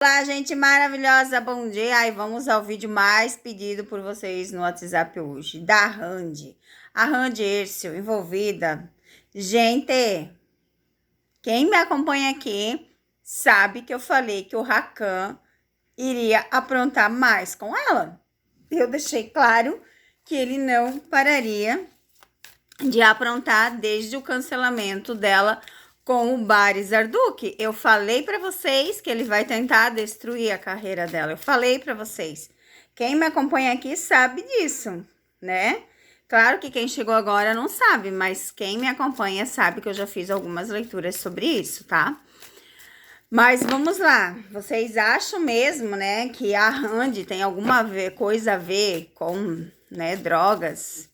Olá, gente maravilhosa, bom dia! E vamos ao vídeo mais pedido por vocês no WhatsApp hoje, da Randy. A Randy Ercel, envolvida. Gente, quem me acompanha aqui sabe que eu falei que o Hakan iria aprontar mais com ela. Eu deixei claro que ele não pararia de aprontar desde o cancelamento dela com o Baris Arduk. Eu falei para vocês que ele vai tentar destruir a carreira dela. Eu falei para vocês. Quem me acompanha aqui sabe disso, né? Claro que quem chegou agora não sabe, mas quem me acompanha sabe que eu já fiz algumas leituras sobre isso, tá? Mas vamos lá. Vocês acham mesmo, né, que a Randy tem alguma coisa a ver com, né, drogas?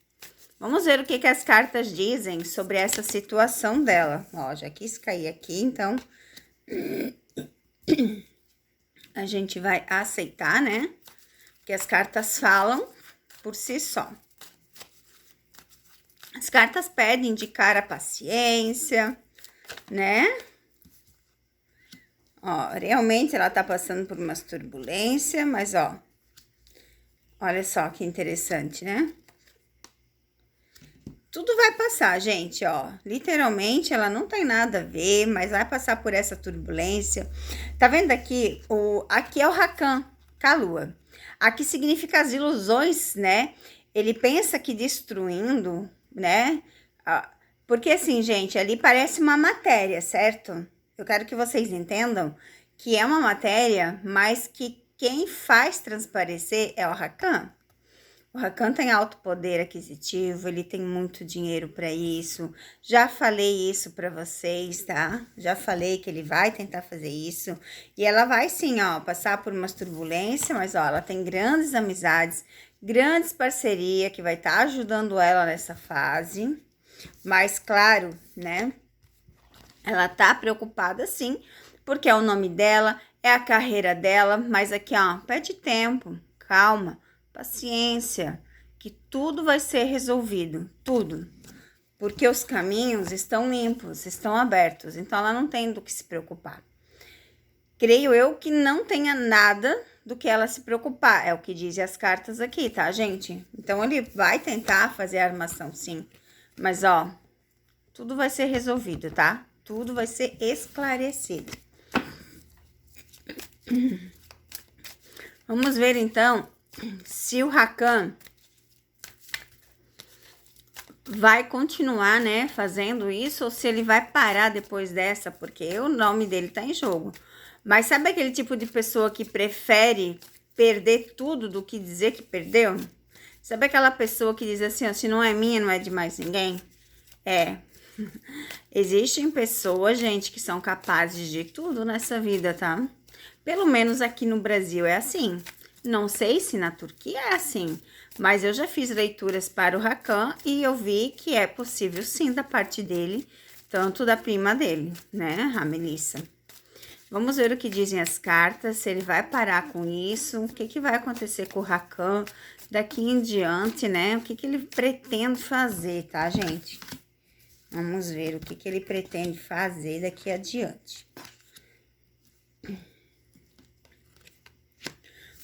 Vamos ver o que as cartas dizem sobre essa situação dela. Ó, já quis cair aqui, então a gente vai aceitar, né? Porque as cartas falam por si só. As cartas pedem indicar a paciência, né? Ó, realmente ela tá passando por umas turbulências, mas ó, olha só que interessante, né? Tudo vai passar, gente, ó. Literalmente, ela não tem nada a ver, mas vai passar por essa turbulência. Tá vendo aqui? Aqui é o Hakan, com a lua. Aqui significa as ilusões, né? Ele pensa que destruindo, né? Porque assim, gente, ali parece uma matéria, certo? Eu quero que vocês entendam que é uma matéria, mas que quem faz transparecer é o Hakan. O Hakan tem alto poder aquisitivo, ele tem muito dinheiro para isso. Já falei isso para vocês, tá? Já falei que ele vai tentar fazer isso. E ela vai sim, ó, passar por umas turbulências, mas ó, ela tem grandes amizades, grandes parcerias que vai estar ajudando ela nessa fase. Mas claro, né? Ela tá preocupada sim, porque é o nome dela, é a carreira dela, mas aqui, ó, pede tempo, calma. Paciência, que tudo vai ser resolvido, tudo. Porque os caminhos estão limpos, estão abertos, então ela não tem do que se preocupar. Creio eu que não tenha nada do que ela se preocupar, é o que dizem as cartas aqui, tá, gente? Então ele vai tentar fazer a armação, sim, mas ó, tudo vai ser resolvido, tá? Tudo vai ser esclarecido. Vamos ver então se o Hakan vai continuar, né, fazendo isso ou se ele vai parar depois dessa, porque o nome dele tá em jogo. Mas sabe aquele tipo de pessoa que prefere perder tudo do que dizer que perdeu? Sabe aquela pessoa que diz assim, ó, se não é minha, não é de mais ninguém? É. Existem pessoas, gente, que são capazes de tudo nessa vida, tá? Pelo menos aqui no Brasil é assim. Não sei se na Turquia é assim, mas eu já fiz leituras para o Hakan e eu vi que é possível sim da parte dele, tanto da prima dele, né, a Melissa. Vamos ver o que dizem as cartas, se ele vai parar com isso, o que vai acontecer com o Hakan daqui em diante, né, o que ele pretende fazer, tá, gente? Vamos ver o que ele pretende fazer daqui adiante.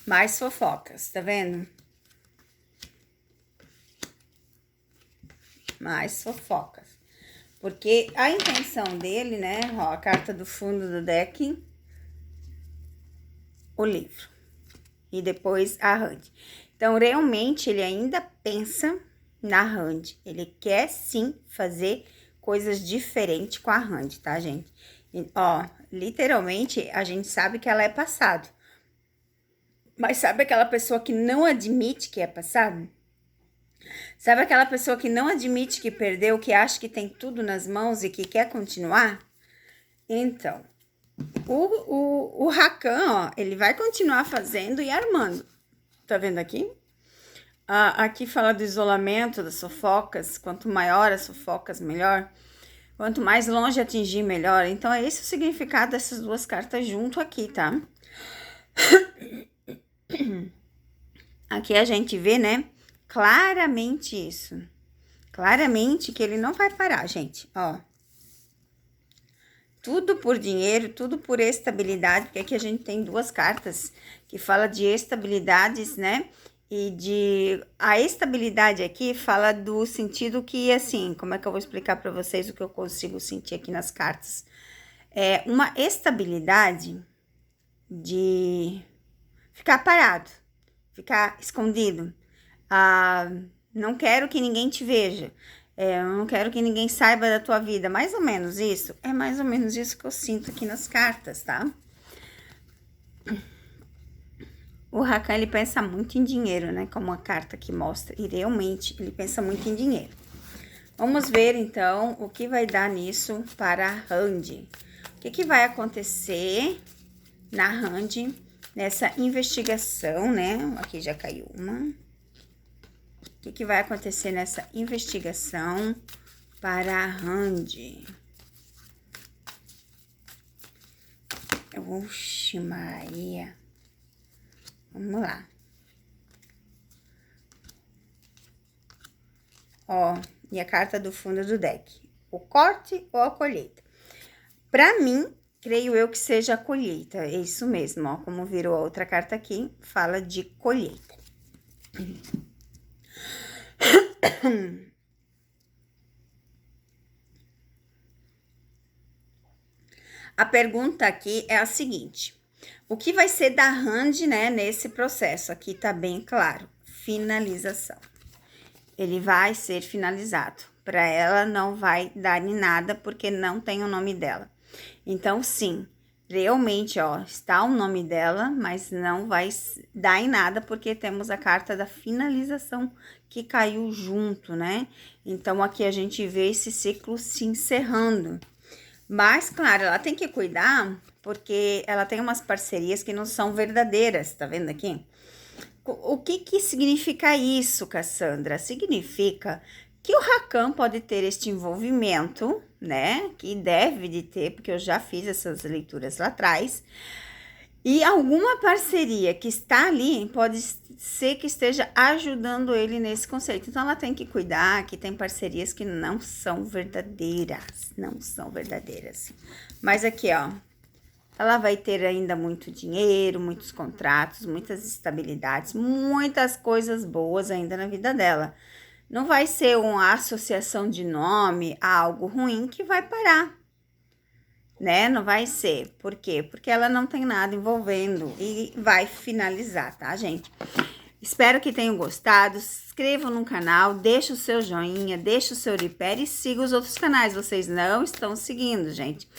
Mais fofocas, tá vendo? Mais fofocas. Porque a intenção dele, né? Ó, a carta do fundo do deck. O livro. E depois a Randy. Então, realmente, ele ainda pensa na Randy. Ele quer, sim, fazer coisas diferentes com a Randy, tá, gente? E, ó, literalmente, a gente sabe que ela é passado. Mas sabe aquela pessoa que não admite que é passado? Sabe aquela pessoa que não admite que perdeu, que acha que tem tudo nas mãos e que quer continuar? Então, o Hakan, ó, ele vai continuar fazendo e armando. Tá vendo aqui? Aqui fala do isolamento, das fofocas. Quanto maior as fofocas, melhor. Quanto mais longe atingir, melhor. Então, é esse o significado dessas duas cartas junto aqui, tá? Aqui a gente vê, né, claramente isso. Claramente que ele não vai parar, gente, ó. tudo por dinheiro, tudo por estabilidade, porque aqui a gente tem duas cartas que fala de estabilidades, né? A estabilidade aqui fala do sentido que, assim, como é que eu vou explicar para vocês o que eu consigo sentir aqui nas cartas? É uma estabilidade de ficar parado, ficar escondido. Não quero que ninguém te veja. Eu não quero que ninguém saiba da tua vida. Mais ou menos isso. É mais ou menos isso que eu sinto aqui nas cartas, tá? O Rakan, ele pensa muito em dinheiro, né? Como a carta que mostra. E realmente, ele pensa muito em dinheiro. Vamos ver, então, o que vai dar nisso para a Hand. O que vai acontecer na Hand, nessa investigação, né? Aqui já caiu uma. O que vai acontecer nessa investigação para a Hand? Oxe, Maria. Vamos lá. Ó, e a carta do fundo do deck. O corte ou a colheita? Para mim, creio eu que seja a colheita. É isso mesmo, ó. Como virou a outra carta aqui, fala de colheita. A pergunta aqui é a seguinte: o que vai ser da Hand, né, nesse processo? Aqui tá bem claro, finalização. Ele vai ser finalizado. Para ela não vai dar em nada porque não tem o nome dela. Então, sim, realmente, ó, está o nome dela, mas não vai dar em nada porque temos a carta da finalização que caiu junto, né? Então, aqui a gente vê esse ciclo se encerrando. Mas, claro, ela tem que cuidar porque ela tem umas parcerias que não são verdadeiras, tá vendo aqui? O que significa isso, Cassandra? Significa que o Rakan pode ter este envolvimento, né? Que deve de ter, porque eu já fiz essas leituras lá atrás. E alguma parceria que está ali pode ser que esteja ajudando ele nesse conceito. Então, ela tem que cuidar que tem parcerias que não são verdadeiras. Não são verdadeiras. Mas aqui, ó. Ela vai ter ainda muito dinheiro, muitos contratos, muitas estabilidades, muitas coisas boas ainda na vida dela. Não vai ser uma associação de nome a algo ruim que vai parar, né? Não vai ser. Por quê? Porque ela não tem nada envolvendo e vai finalizar, tá, gente? Espero que tenham gostado. Se inscrevam no canal, deixa o seu joinha, deixa o seu repair e siga os outros canais. Vocês não estão seguindo, gente.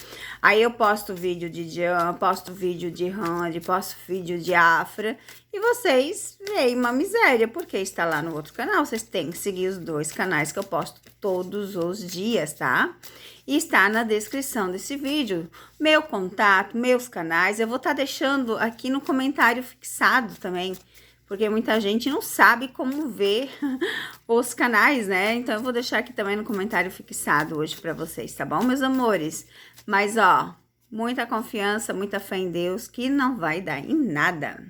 Aí eu posto vídeo de Jan, posto vídeo de Hand, posto vídeo de Afra. E vocês veem uma miséria, porque está lá no outro canal. Vocês têm que seguir os dois canais que eu posto todos os dias, tá? E está na descrição desse vídeo. Meu contato, meus canais, eu vou estar deixando aqui no comentário fixado também. Porque muita gente não sabe como ver os canais, né? Então, eu vou deixar aqui também no comentário fixado hoje pra vocês, tá bom, meus amores? Mas, ó, muita confiança, muita fé em Deus, que não vai dar em nada.